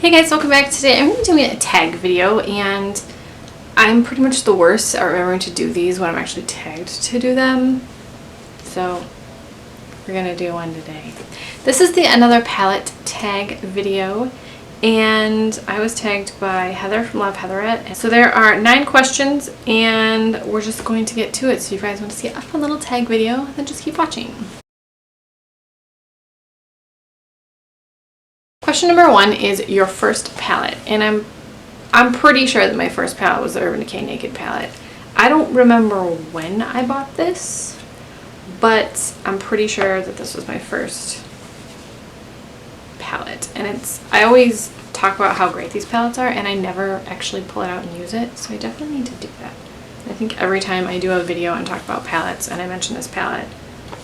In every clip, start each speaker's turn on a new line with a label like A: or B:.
A: Hey guys, welcome back. Today I'm going to be doing a tag video, and I'm pretty much the worst at remembering to do these when I'm actually tagged to do them. So we're going to do one today. This is another palette tag video, and I was tagged by Heather from Love Heatherette. So there are 9 questions, and we're just going to get to it. So if you guys want to see a fun little tag video, then just keep watching. Question number 1 is your first palette, and I'm pretty sure that my first palette was the Urban Decay Naked palette. I don't remember when I bought this, but I'm pretty sure that this was my first palette. And I always talk about how great these palettes are, and I never actually pull it out and use it, so I definitely need to do that. I think every time I do a video and talk about palettes and I mention this palette,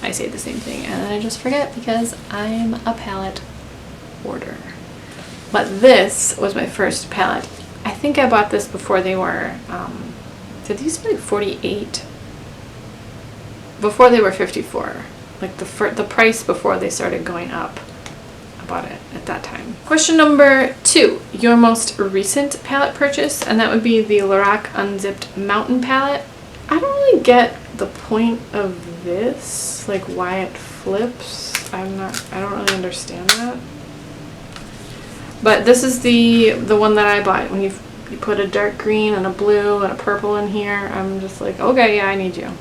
A: I say the same thing, and then I just forget because I'm a palette order. But this was my first palette. I think I bought this before they were did these be like 48? Before they were 54. Like the price before they started going up. I bought it at that time. Question number 2, your most recent palette purchase, and that would be the Lorac Unzipped Mountain palette. I don't really get the point of this, like why it flips. I don't really understand that. But this is the one that I bought. When you put a dark green and a blue and a purple in here, I'm just like, okay, yeah, I need you.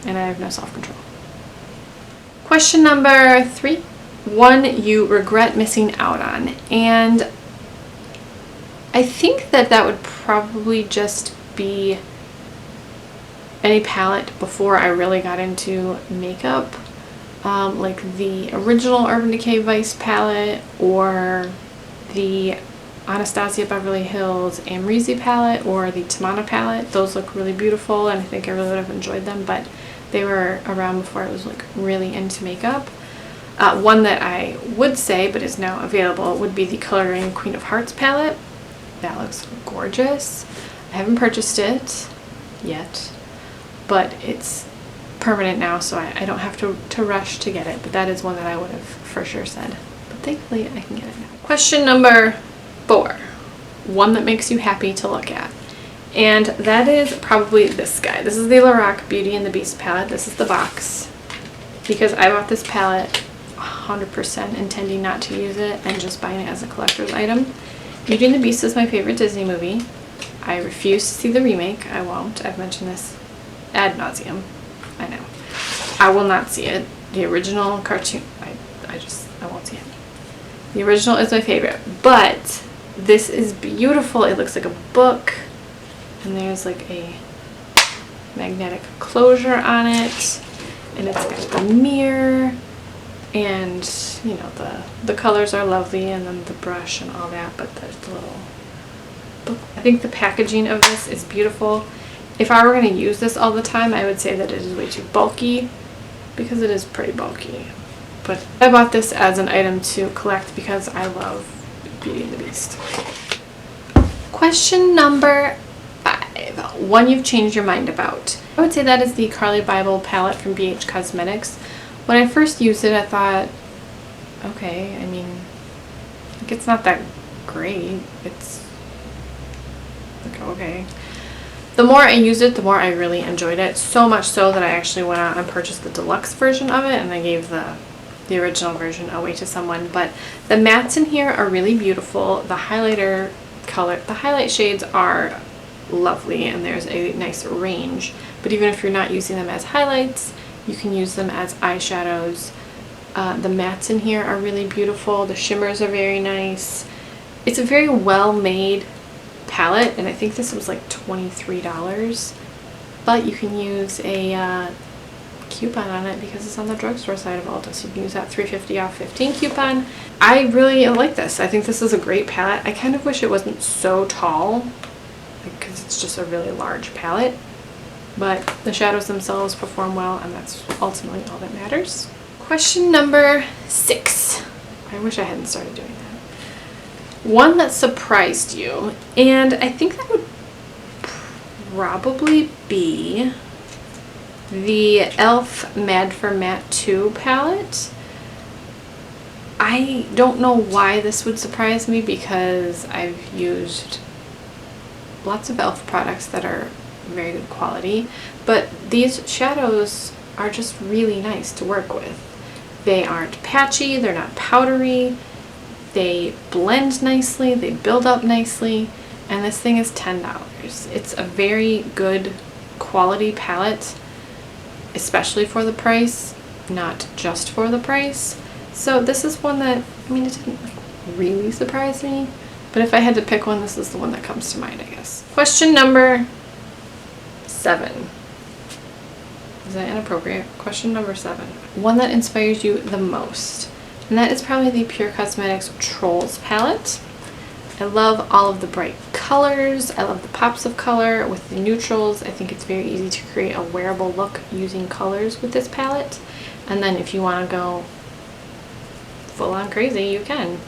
A: And I have no self-control. Question number 3. One you regret missing out on. And I think that would probably just be any palette before I really got into makeup. Like the original Urban Decay Vice palette, or the Anastasia Beverly Hills Amrezy palette, or the Tamana palette. Those look really beautiful, and I think I really would have enjoyed them, but they were around before I was like really into makeup. One that I would say, but is now available, would be the Coloring Queen of Hearts palette. That looks gorgeous. I haven't purchased it yet, but it's permanent now, so I don't have to rush to get it, but that is one that I would have for sure said. But thankfully I can get it now. Question number 4. One that makes you happy to look at. And that is probably this guy. This is the Lorac Beauty and the Beast palette. This is the box. Because I bought this palette 100% intending not to use it and just buying it as a collector's item. Beauty and the Beast is my favorite Disney movie. I refuse to see the remake. I won't. I've mentioned this ad nauseum. I know. I will not see it. The original cartoon, I won't see it. The original is my favorite, but this is beautiful. It looks like a book, and there's like a magnetic closure on it, and it's got the mirror, and you know, the colors are lovely, and then the brush and all that, but there's the little book. I think the packaging of this is beautiful. If I were going to use this all the time, I would say that it is way too bulky, because it is pretty bulky. But I bought this as an item to collect because I love Beauty and the Beast. Question number 5. One you've changed your mind about. I would say that is the Carli Bybel palette from BH Cosmetics. When I first used it, I thought, okay, I mean, like, it's not that great. It's like, okay. The more I used it, the more I really enjoyed it. So much so that I actually went out and purchased the deluxe version of it, and I gave the original version away to someone. But the mattes in here are really beautiful. The highlighter color, the highlight shades are lovely, and there's a nice range. But even if you're not using them as highlights, you can use them as eyeshadows. The mattes in here are really beautiful. The shimmers are very nice. It's a very well made palette, and I think this was like $23, but you can use a coupon on it because it's on the drugstore side of Ulta, so you can use that $3.50 off 15 coupon. I really like this. I think this is a great palette. I kind of wish it wasn't so tall, because it's just a really large palette, but the shadows themselves perform well, and that's ultimately all that matters. Question number 6. I wish I hadn't started doing that. One that surprised you, and I think that would probably be the e.l.f. Mad for Matte 2 palette. I don't know why this would surprise me because I've used lots of e.l.f. products that are very good quality, but these shadows are just really nice to work with. They aren't patchy, they're not powdery, they blend nicely, they build up nicely, and this thing is $10. It's a very good quality palette, especially for the price, not just for the price. So this is one that, I mean, it didn't really surprise me, but if I had to pick one, this is the one that comes to mind, I guess. Question number 7. Is that inappropriate? Question number 7. One that inspires you the most. And that is probably the Pure Cosmetics Trolls palette. I love all of the bright colors. I love the pops of color with the neutrals. I think it's very easy to create a wearable look using colors with this palette. And then if you want to go full on crazy, you can.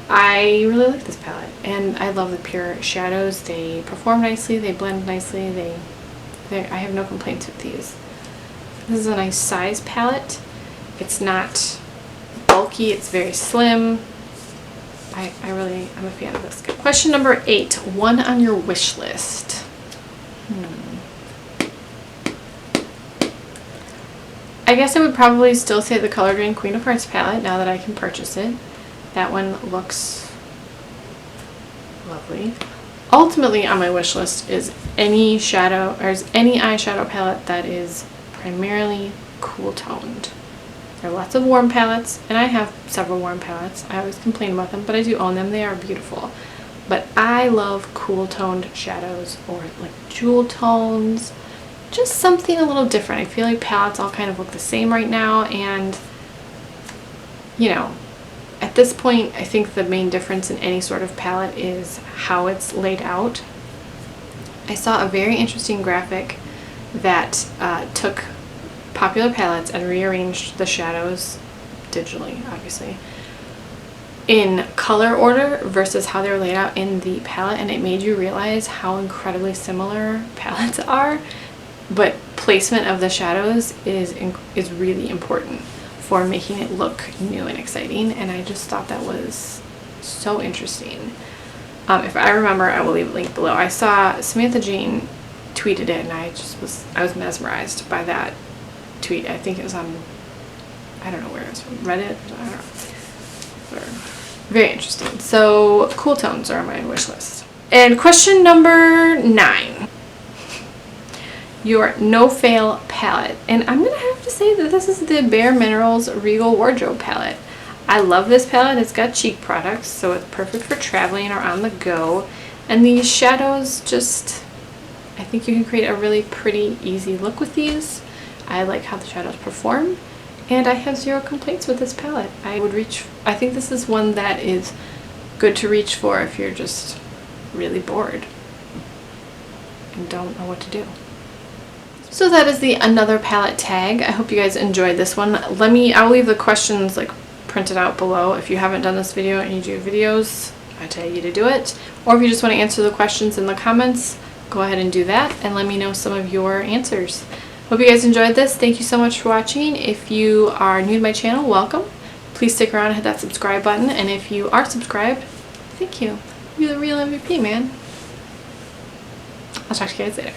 A: I really like this palette, and I love the Pure shadows. They perform nicely, they blend nicely, I have no complaints with these. This is a nice size palette. It's not bulky, it's very slim. I'm a fan of this. Question number 8, one on your wish list. I guess I would probably still say the Color Drain Queen of Hearts palette now that I can purchase it. That one looks lovely. Ultimately on my wish list is any eyeshadow palette that is primarily cool toned. There are lots of warm palettes, and I have several warm palettes. I always complain about them, but I do own them. They are beautiful. But I love cool toned shadows, or like jewel tones, just something a little different. I feel like palettes all kind of look the same right now, and you know, at this point I think the main difference in any sort of palette is how it's laid out. I saw a very interesting graphic that took popular palettes and rearranged the shadows digitally, obviously, in color order versus how they were laid out in the palette, and it made you realize how incredibly similar palettes are, but placement of the shadows is really important for making it look new and exciting, and I just thought that was so interesting. If I remember, I will leave a link below. I saw Samantha Jean tweeted it, and I was mesmerized by that tweet. I think it was on, I don't know where it was from, Reddit, I don't know. Very interesting. So cool tones are on my wish list. And question number 9. Your no fail palette. And I'm gonna have to say that this is the Bare Minerals Regal Wardrobe palette. I love this palette. It's got cheek products, so it's perfect for traveling or on the go. And these shadows just, I think you can create a really pretty easy look with these. I like how the shadows perform, and I have zero complaints with this palette. I think this is one that is good to reach for if you're just really bored and don't know what to do. So that is the another palette tag. I hope you guys enjoyed this one. I'll leave the questions like printed out below. If you haven't done this video and you do videos, I tell you to do it. Or if you just want to answer the questions in the comments, go ahead and do that and let me know some of your answers. Hope you guys enjoyed this. Thank you so much for watching. If you are new to my channel, welcome. Please stick around and hit that subscribe button. And if you are subscribed, thank you. You're the real MVP, man. I'll talk to you guys later.